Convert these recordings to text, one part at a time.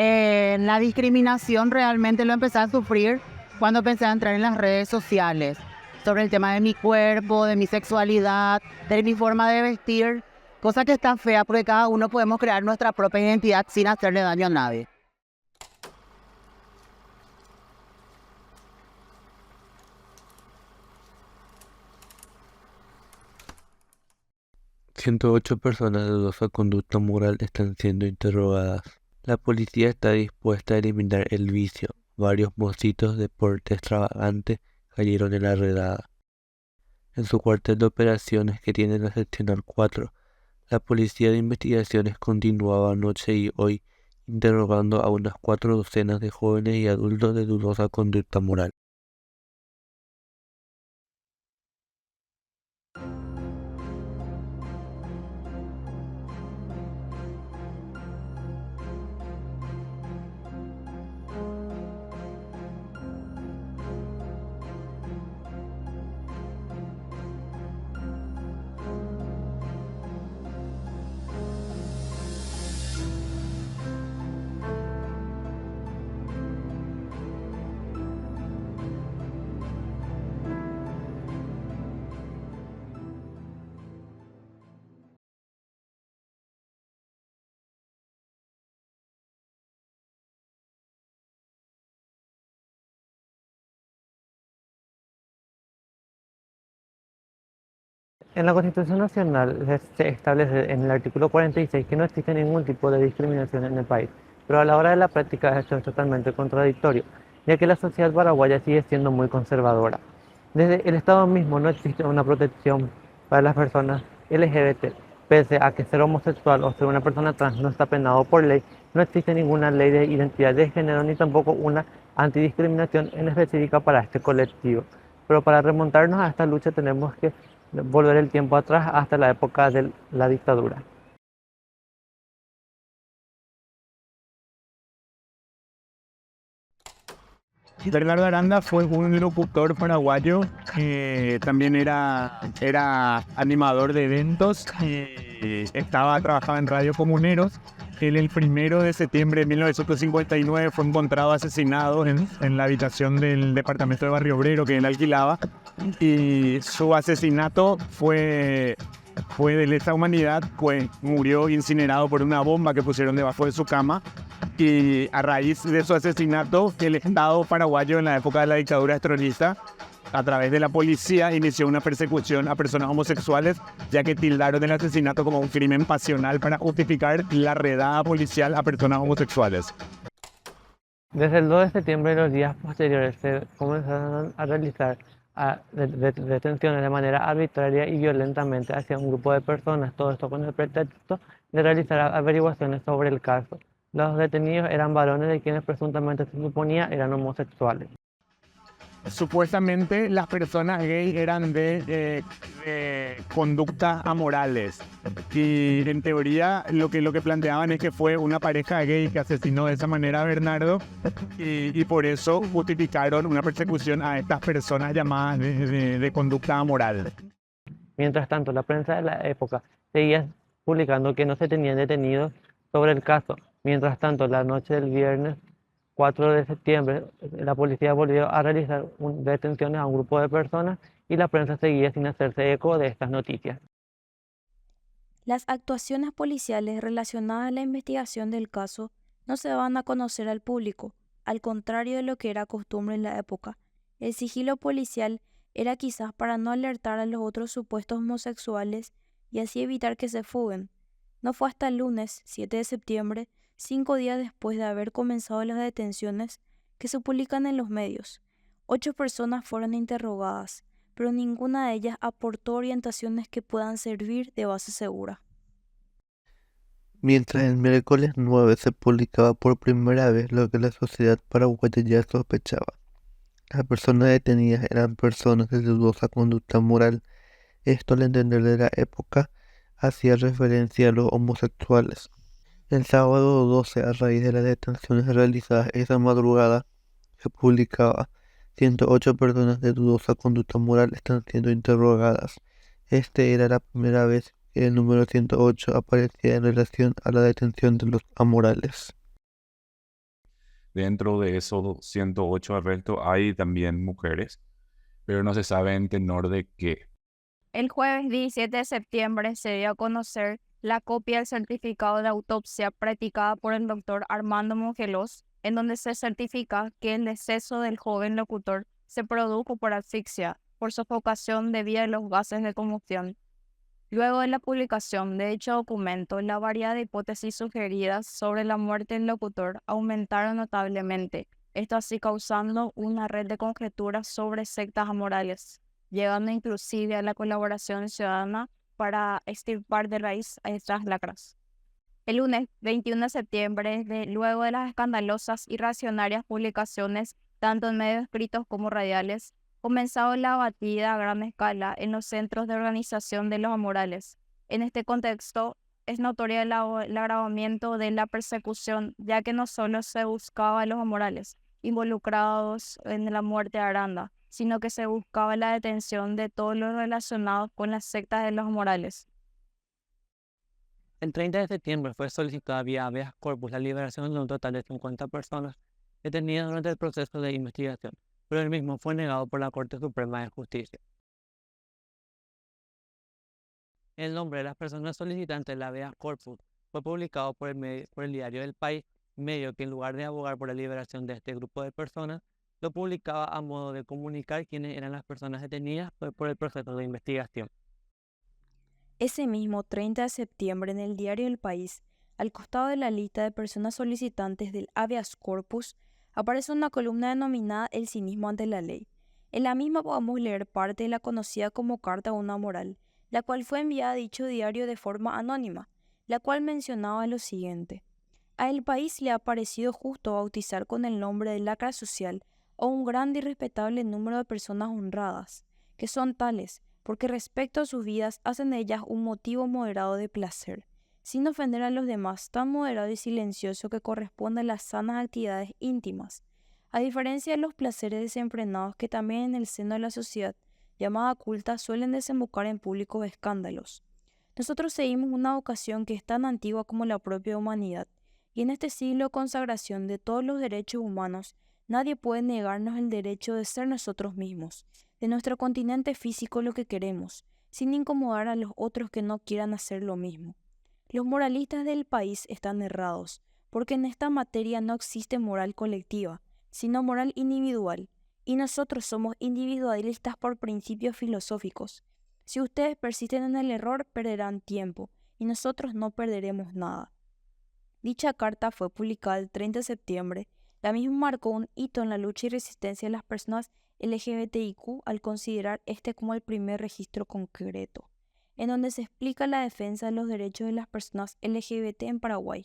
La discriminación realmente lo empecé a sufrir cuando empecé a entrar en las redes sociales, sobre el tema de mi cuerpo, de mi sexualidad, de mi forma de vestir, cosa que está fea porque cada uno podemos crear nuestra propia identidad sin hacerle daño a nadie. ...108 personas de dudosa conducta moral están siendo interrogadas. La policía está dispuesta a eliminar el vicio. Varios mocitos de porte extravagante cayeron en la redada. En su cuartel de operaciones que tiene en la seccional 4, la policía de investigaciones continuaba anoche y hoy interrogando a unas 4 docenas de jóvenes y adultos de dudosa conducta moral. En la Constitución Nacional se establece en el artículo 46 que no existe ningún tipo de discriminación en el país, pero a la hora de la práctica esto es totalmente contradictorio, ya que la sociedad paraguaya sigue siendo muy conservadora. Desde el Estado mismo no existe una protección para las personas LGBT, pese a que ser homosexual o ser una persona trans no está penado por ley, no existe ninguna ley de identidad de género ni tampoco una antidiscriminación en específica para este colectivo. Pero para remontarnos a esta lucha tenemos que volver el tiempo atrás hasta la época de la dictadura. Bernardo Aranda fue un locutor paraguayo que también era animador de eventos, trabajaba en Radio Comuneros. Él el 1 de septiembre de 1959 fue encontrado asesinado en la habitación del departamento de Barrio Obrero que él alquilaba, y su asesinato fue de lesa humanidad, pues murió incinerado por una bomba que pusieron debajo de su cama. Y a raíz de su asesinato, el Estado paraguayo en la época de la dictadura estronista, a través de la policía, inició una persecución a personas homosexuales, ya que tildaron el asesinato como un crimen pasional para justificar la redada policial a personas homosexuales. Desde el 2 de septiembre y los días posteriores se comenzaron a realizar detenciones de manera arbitraria y violentamente hacia un grupo de personas, todo esto con el pretexto de realizar averiguaciones sobre el caso. Los detenidos eran varones de quienes presuntamente se suponía eran homosexuales. Supuestamente las personas gay eran de conductas amorales, y en teoría lo que planteaban es que fue una pareja gay que asesinó de esa manera a Bernardo, y por eso justificaron una persecución a estas personas llamadas de conducta amoral. Mientras tanto, la prensa de la época seguía publicando que no se tenían detenidos sobre el caso. Mientras tanto, la noche del viernes 4 de septiembre, la policía volvió a realizar detenciones a un grupo de personas y la prensa seguía sin hacerse eco de estas noticias. Las actuaciones policiales relacionadas a la investigación del caso no se daban a conocer al público, al contrario de lo que era costumbre en la época. El sigilo policial era quizás para no alertar a los otros supuestos homosexuales y así evitar que se fuguen. No fue hasta el lunes 7 de septiembre, 5 días después de haber comenzado las detenciones, que se publican en los medios. 8 personas fueron interrogadas, pero ninguna de ellas aportó orientaciones que puedan servir de base segura. Mientras el miércoles 9 se publicaba por primera vez lo que la sociedad paraguaya ya sospechaba. Las personas detenidas eran personas de dudosa conducta moral. Esto, al entender de la época, hacía referencia a los homosexuales. El sábado 12, a raíz de las detenciones realizadas esa madrugada, se publicaba: 108 personas de dudosa conducta moral están siendo interrogadas. Este era la primera vez que el número 108 aparecía en relación a la detención de los amorales. Dentro de esos 108 arrestos hay también mujeres, pero no se sabe en tenor de qué. El jueves 17 de septiembre se dio a conocer la copia del certificado de autopsia practicada por el doctor Armando Mongelos, en donde se certifica que el deceso del joven locutor se produjo por asfixia, por sofocación debido a los gases de combustión. Luego de la publicación de dicho documento, la variedad de hipótesis sugeridas sobre la muerte del locutor aumentaron notablemente, esto así causando una red de conjeturas sobre sectas amorales, llegando inclusive a la colaboración ciudadana para extirpar de raíz a estas lacras. El lunes 21 de septiembre, luego de las escandalosas y reaccionarias publicaciones, tanto en medios escritos como radiales, comenzaba la batida a gran escala en los centros de organización de los amorales. En este contexto, es notorio el agravamiento de la persecución, ya que no solo se buscaba a los amorales involucrados en la muerte de Aranda, sino que se buscaba la detención de todos los relacionados con las sectas de los amorales. El 30 de septiembre fue solicitada vía habeas corpus la liberación de un total de 50 personas detenidas durante el proceso de investigación, pero el mismo fue negado por la Corte Suprema de Justicia. El nombre de las personas solicitantes de la habeas corpus fue publicado por el diario El País, medio que en lugar de abogar por la liberación de este grupo de personas, lo publicaba a modo de comunicar quiénes eran las personas detenidas por el proceso de investigación. Ese mismo 30 de septiembre en el diario El País, al costado de la lista de personas solicitantes del habeas corpus, aparece una columna denominada El cinismo ante la ley. En la misma podemos leer parte de la conocida como Carta a una moral, la cual fue enviada a dicho diario de forma anónima, la cual mencionaba lo siguiente: a El País le ha parecido justo bautizar con el nombre de lacra social a un grande y respetable número de personas honradas, que son tales, porque respecto a sus vidas hacen de ellas un motivo moderado de placer, sin ofender a los demás, tan moderado y silencioso que corresponde a las sanas actividades íntimas, a diferencia de los placeres desenfrenados que también en el seno de la sociedad llamada culta suelen desembocar en públicos escándalos. Nosotros seguimos una vocación que es tan antigua como la propia humanidad, y en este siglo de consagración de todos los derechos humanos, nadie puede negarnos el derecho de ser nosotros mismos, de nuestro continente físico lo que queremos, sin incomodar a los otros que no quieran hacer lo mismo. Los moralistas del país están errados, porque en esta materia no existe moral colectiva, sino moral individual, y nosotros somos individualistas por principios filosóficos. Si ustedes persisten en el error, perderán tiempo, y nosotros no perderemos nada. Dicha carta fue publicada el 30 de septiembre. La misma marcó un hito en la lucha y resistencia de las personas LGBTIQ al considerar este como el primer registro concreto, en donde se explica la defensa de los derechos de las personas LGBT en Paraguay.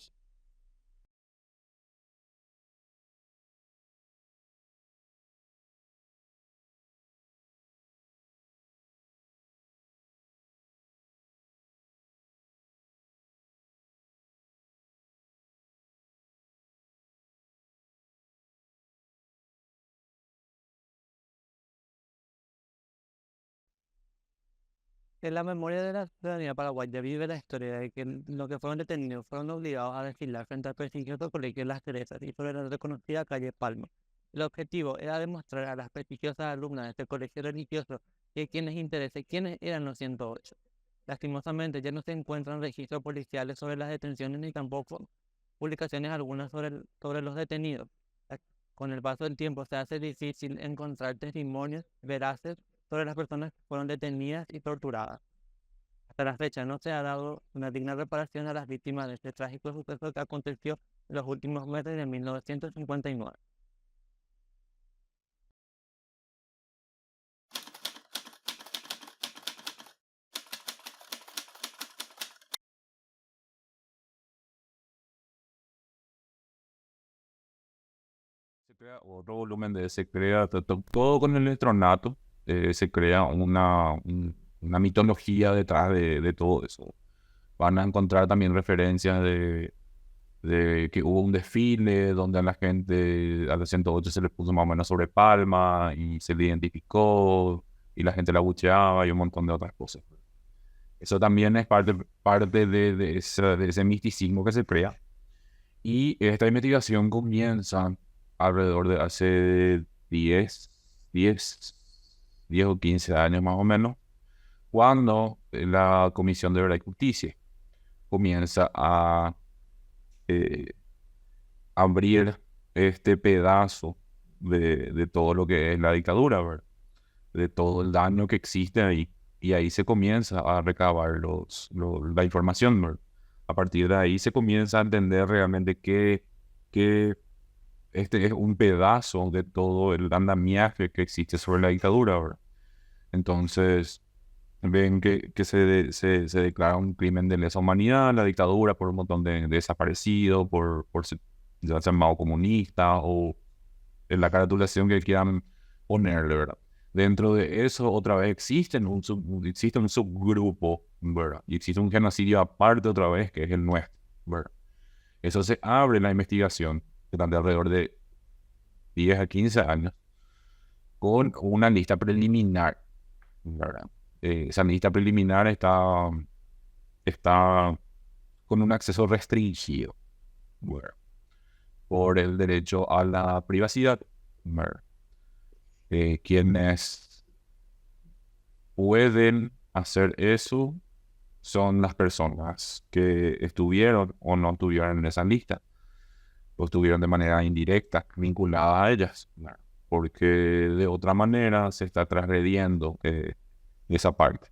En la memoria de la ciudadanía paraguaya vive la historia de que los que fueron detenidos fueron obligados a desfilar frente al prestigioso Colegio Las Teresas y sobre la reconocida calle Palma. El objetivo era demostrar a las prestigiosas alumnas de este colegio religioso que quienes interesen quiénes eran los 108. Lastimosamente ya no se encuentran registros policiales sobre las detenciones ni tampoco publicaciones algunas sobre los detenidos. Con el paso del tiempo se hace difícil encontrar testimonios veraces sobre las personas que fueron detenidas y torturadas. Hasta la fecha no se ha dado una digna reparación a las víctimas de este trágico suceso que aconteció en los últimos meses de 1959. Se crea otro volumen de se crea todo con el electronato, se crea una mitología detrás de todo eso. Van a encontrar también referencias de que hubo un desfile donde a la gente, a los 108 se les puso más o menos sobre palma y se le identificó y la gente la bucheaba y un montón de otras cosas. Eso también es parte de ese misticismo que se crea. Y esta investigación comienza alrededor de hace 10, 10 o 15 años más o menos, cuando la Comisión de Verdad y Justicia comienza a eh, abrir este pedazo de todo lo que es la dictadura, ¿verdad? De todo el daño que existe ahí. Y ahí se comienza a recabar la información, ¿verdad? A partir de ahí se comienza a entender realmente que este es un pedazo de todo el andamiaje que existe sobre la dictadura, ¿verdad? Entonces, ven que se declara un crimen de lesa humanidad en la dictadura por un montón de desaparecidos, por ser ya llamado comunista o en la caratulación que quieran ponerle, ¿verdad? Dentro de eso, otra vez, existe un subgrupo, ¿verdad? Y existe un genocidio aparte otra vez, que es el nuestro, ¿verdad? Eso se abre en la investigación durante alrededor de 10 a 15 años con una lista preliminar, ¿verdad? Esa lista preliminar está con un acceso restringido, ¿verdad? Por el derecho a la privacidad, ¿verdad? Quienes pueden hacer eso son las personas que estuvieron o no estuvieron en esa lista, o estuvieron de manera indirecta vinculadas a ellas, ¿verdad? Porque de otra manera se está transgrediendo esa parte.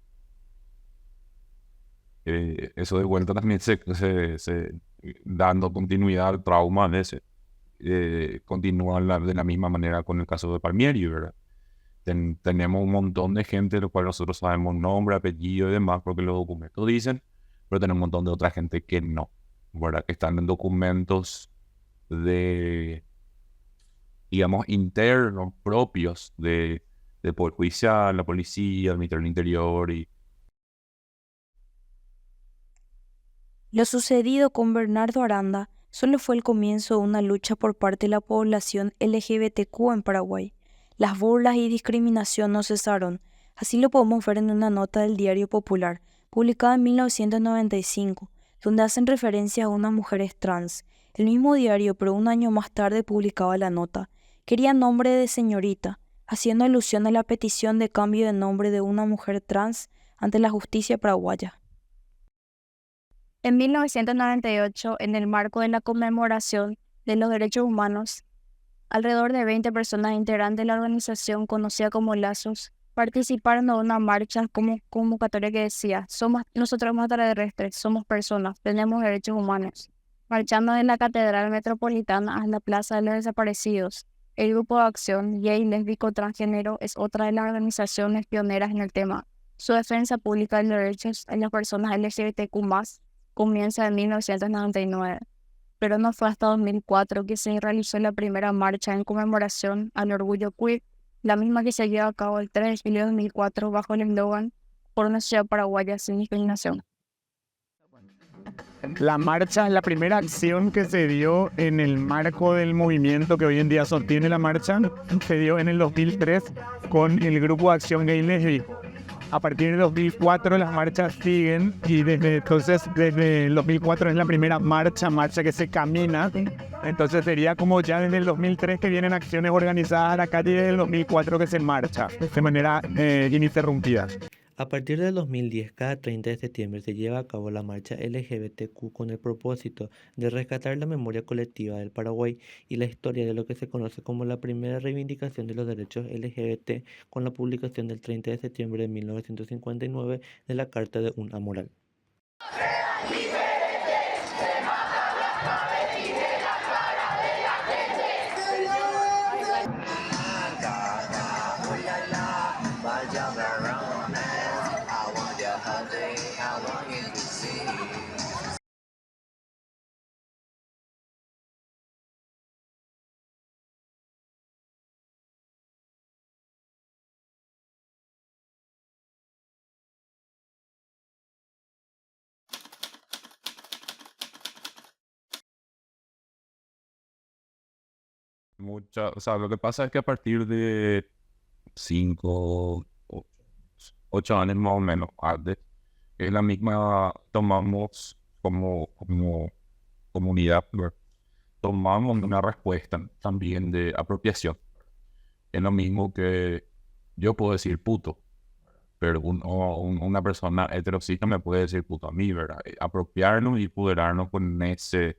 Eso de vuelta también dando continuidad al trauma de ese. Continúa de la misma manera con el caso de Palmieri, ¿verdad? Tenemos un montón de gente de los cuales nosotros sabemos nombre, apellido y demás porque los documentos dicen, pero tenemos un montón de otra gente que no, ¿verdad? Que están en documentos de, digamos, internos propios del Poder Judicial, la policía, el Ministerio del Interior y Lo sucedido con Bernardo Aranda solo fue el comienzo de una lucha por parte de la población LGBTQ en Paraguay. Las burlas y discriminación no cesaron. Así lo podemos ver en una nota del Diario Popular, publicada en 1995, donde hacen referencia a unas mujeres trans. El mismo diario, pero un año más tarde, publicaba la nota. Quería nombre de señorita, haciendo alusión a la petición de cambio de nombre de una mujer trans ante la justicia paraguaya. En 1998, en el marco de la conmemoración de los derechos humanos, alrededor de 20 personas integrantes de la organización conocida como Lazos participaron de una marcha como convocatoria que decía: nosotros somos extraterrestres, somos personas, tenemos derechos humanos. Marchando de la Catedral Metropolitana a la Plaza de los Desaparecidos, el Grupo de Acción Gay, Lésbico, Transgénero es otra de las organizaciones pioneras en el tema. Su defensa pública de los derechos de las personas LGBTQ+, comienza en 1999, pero no fue hasta 2004 que se realizó la primera marcha en conmemoración al orgullo queer, la misma que se lleva a cabo el 3 de julio de 2004 bajo el eslogan "Por una ciudad paraguaya sin discriminación". La marcha, la primera acción que se dio en el marco del movimiento que hoy en día sostiene la marcha, se dio en el 2003 con el Grupo de Acción Gay Lésbico. A partir de 2004 las marchas siguen y desde el 2004 es la primera marcha que se camina. Entonces sería como ya desde el 2003 que vienen acciones organizadas a la calle y desde el 2004 que se marcha de manera ininterrumpida. A partir del 2010, cada 30 de septiembre se lleva a cabo la marcha LGBTQ con el propósito de rescatar la memoria colectiva del Paraguay y la historia de lo que se conoce como la primera reivindicación de los derechos LGBT con la publicación del 30 de septiembre de 1959 de la Carta de un Amoral. o sea, lo que pasa es que a partir de 5, 8 años más o menos antes, es la misma, tomamos como comunidad, ¿verdad? tomamos una respuesta también de apropiación. Es lo mismo que yo puedo decir puto, pero una persona heterosexual me puede decir puto a mí, ¿verdad? Apropiarnos y empoderarnos con ese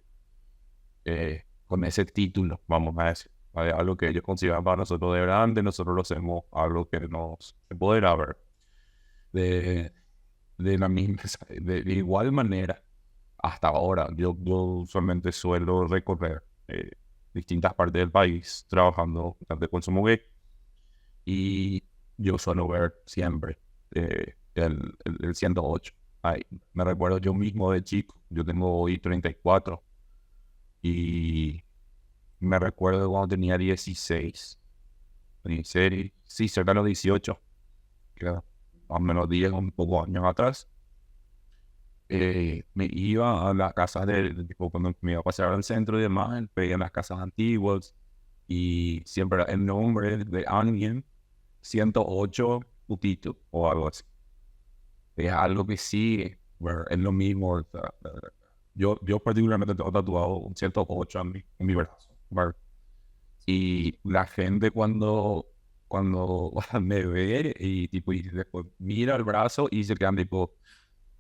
título, vamos a decir. ¿Vale? Algo que ellos consideran para nosotros de grande, nosotros lo hacemos algo que nos empodera, ¿verdad? De la misma, de igual manera, hasta ahora, yo usualmente suelo recorrer distintas partes del país trabajando de consumo gay y yo suelo ver siempre el 108. Ay, me recuerdo yo mismo de chico, yo tengo hoy 34 y me recuerdo cuando tenía 16, sí, cerca de los 18, que más o menos 10, un poco años atrás. Me iba a las casas tipo, cuando me iba a pasar al centro y demás, veía las casas antiguas y siempre el nombre de alguien, 108 putito o algo así. Es algo que sí, bueno, es lo mismo. O sea, yo particularmente tengo tatuado un 108 en mi brazo, ¿verdad? Y la gente cuando me ve y tipo y después mira el brazo y se quedan tipo,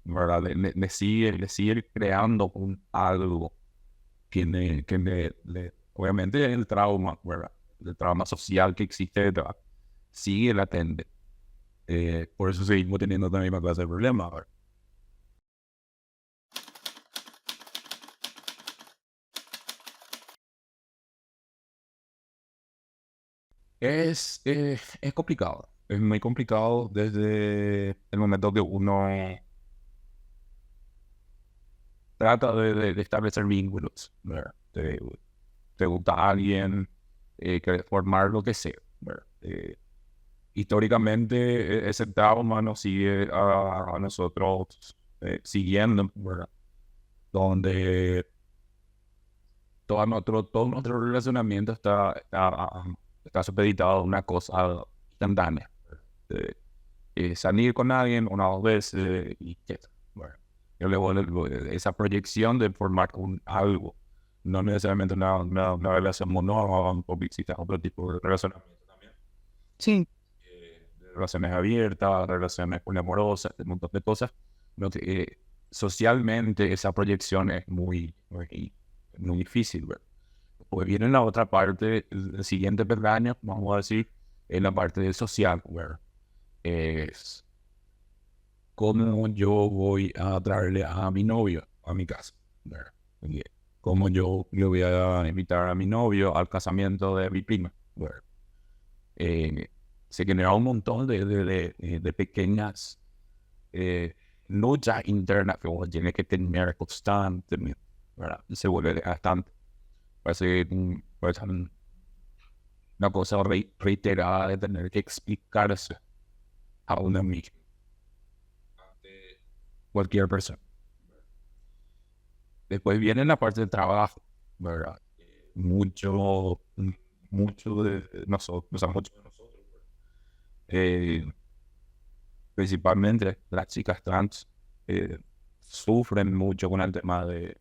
¿verdad? Le sigue creando algo obviamente el trauma, ¿verdad? El trauma social que existe detrás sigue latente. Por eso seguimos teniendo la misma clase de problemas, ¿verdad? Es complicado, es muy complicado desde el momento que uno trata de establecer vínculos, ¿verdad? Te gusta alguien, querés formar lo que sea, ¿verdad? Históricamente ese trauma nos sigue a nosotros siguiendo, ¿verdad? Donde todo nuestro relacionamiento está supeditado a una cosa instantánea. Salir con alguien una o dos veces y ya está. Bueno, yo le vuelvo esa proyección de formar algo, no necesariamente una relación monógama, o existe otro tipo de relacionamiento también. Sí. Relaciones abiertas, relaciones poliamorosas, un montón de cosas. Socialmente esa proyección es muy difícil, ¿verdad? Pues viene la otra parte, el siguiente peldaño, vamos a decir, en la parte de social, ¿verdad? Es cómo yo voy a traerle a mi novio a mi casa, ¿verdad? Cómo yo le voy a invitar a mi novio al casamiento de mi prima, ¿verdad? Se genera un montón de pequeñas luchas internas que uno tiene que tener constantemente, ¿verdad? Se vuelve desgastante. Parece una cosa reiterada de tener que explicarse a una misma ante cualquier persona. Después viene la parte del trabajo, ¿verdad? Mucho de nosotros, o sea, mucho de nosotros, principalmente las chicas trans, sufren mucho con el tema de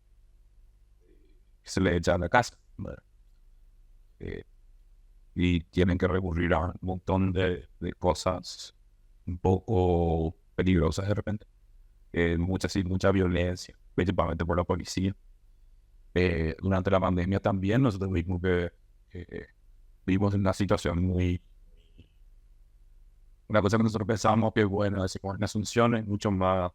que se les echa a la casa, ¿verdad? Y tienen que recurrir a un montón de cosas un poco peligrosas de repente. Mucha violencia, principalmente por la policía. Durante la pandemia también nosotros vimos que vimos una situación una cosa que nosotros pensamos que bueno, decimos en Asunción es mucho más,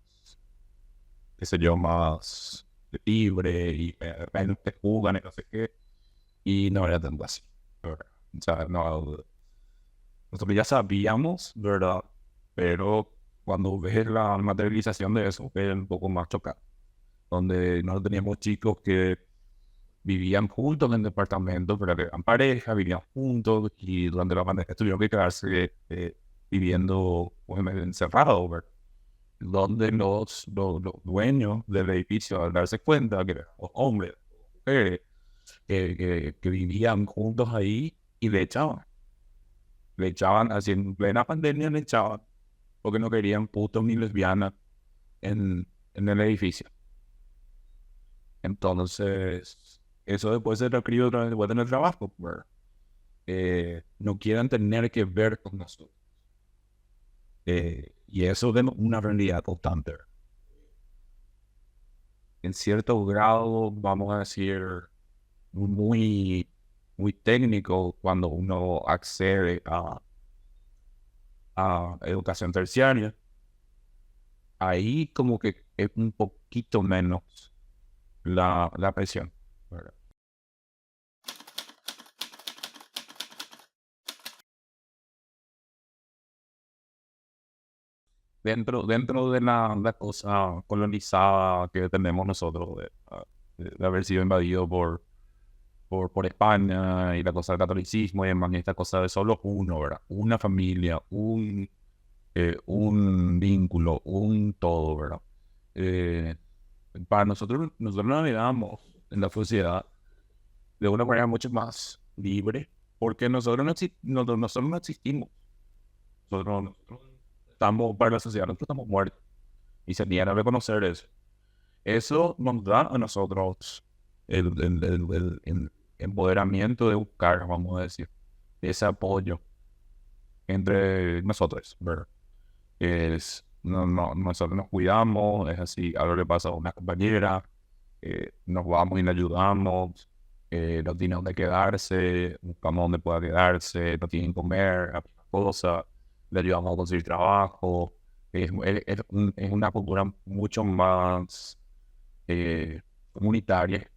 qué sé yo, más libre y menos te juzgan y no sé qué, y no era tanto así, ¿verdad? O sea, no, nosotros ya sabíamos, ¿verdad? Pero cuando ves la materialización de eso, es un poco más chocante. Donde nosotros teníamos chicos que vivían juntos en el departamento, pero eran pareja, vivían juntos y durante la pandemia tuvieron que quedarse viviendo encerrados, ¿verdad? Donde los dueños del edificio, al darse cuenta que eran hombres, mujeres, que vivían juntos ahí y le echaban, así en plena pandemia le echaban, porque no querían putos ni lesbianas en el edificio. Entonces, eso después se reescribe otra vez después en el trabajo, ¿verdad? No quieren tener que ver con nosotros. Y eso es una realidad constante. En cierto grado, vamos a decir, muy, muy técnico cuando uno accede a educación terciaria. Ahí como que es un poquito menos la presión, ¿verdad? Dentro de la cosa colonizada que tenemos nosotros, de haber sido invadido por España y la cosa del catolicismo y demás, y esta cosa de solo uno, ¿verdad? Una familia, un vínculo, un todo, ¿verdad? Para nosotros navegamos en la sociedad de una manera mucho más libre, porque nosotros nosotros no existimos. Nosotros estamos, para la sociedad, nosotros estamos muertos. Y se niegan a reconocer eso. Eso nos da a nosotros el empoderamiento de buscar, vamos a decir, ese apoyo entre nosotros, ¿verdad? Nosotros nos cuidamos, es así, algo le pasa a una compañera, nos vamos y le ayudamos, no tiene dónde quedarse, buscamos dónde pueda quedarse, no tienen comer, cosas, le ayudamos a conseguir trabajo. Es una cultura mucho más comunitaria